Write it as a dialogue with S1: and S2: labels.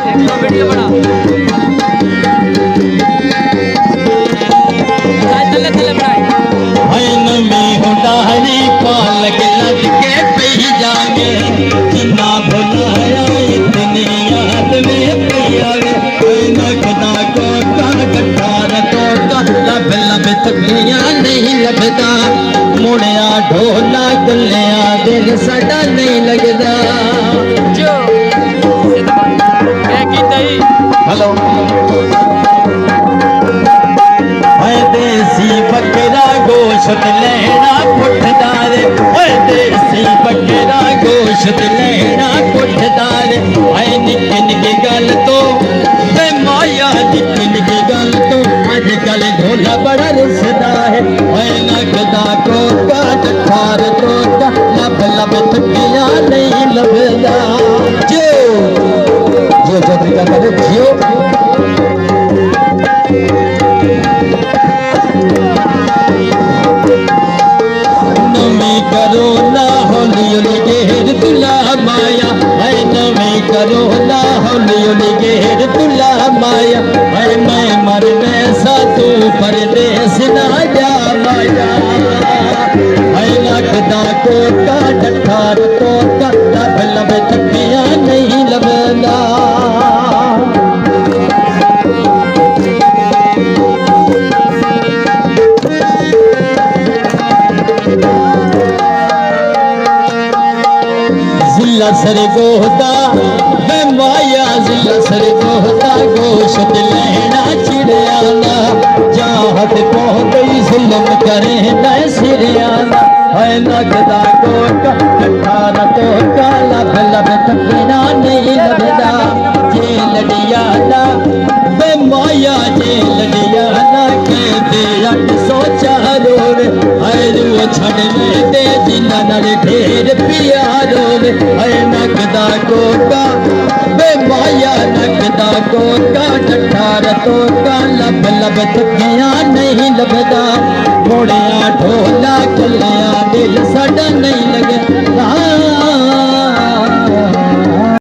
S1: video बना थले थले बनाई
S2: नवी हुडारी पाल के लद के पी जागे जिन्ना भुलाया इतनी याद में पियावे नखदा को का कटार तो का लब लब तकिया नहीं लगदा मुड़िया ढोला गलिया दिल साडा नहीं लगदा
S1: जो क्या कीता ही
S2: हेलो देसी बकरा गोश्त लेना पुठदार देसी बकरा गोश्त लेना पुठदार निक्की निक्की गल तो माया निक्की निक्की गल तो अजकल ढोला बड़ा रिसदा है नगदा को ठार तो लब लब थकिया नहीं लभदा जो जो तरीका करे जियो करो ना होली होली गेर तुला माया है नवे करो ना होली होली गेर तुला माया है मैं मरने सा तू परदेस ना जा माया है लगदा को का ठार तो का लब लब थकिया नहीं लबदा जिला सर गोहदा मैं माया जिला सर गोहदा गोश्त लेना चिड़ियाना चाहत पहुँ गई जुल्म करे न सिरियाना है लगदा कोका ठारा तो का लब लब थकिना नहीं लगदा जे लड़ियाना बे माया जे लड़ियाना के दे 804 है वो छड़ में दे जिन्ना नड़ ढेर प्यारो है नगदा कोका बे माया नगदा कोका ठार तो का लब लब थकिया नहीं लभदा मुड़िया ढोला गलिया दिल साडा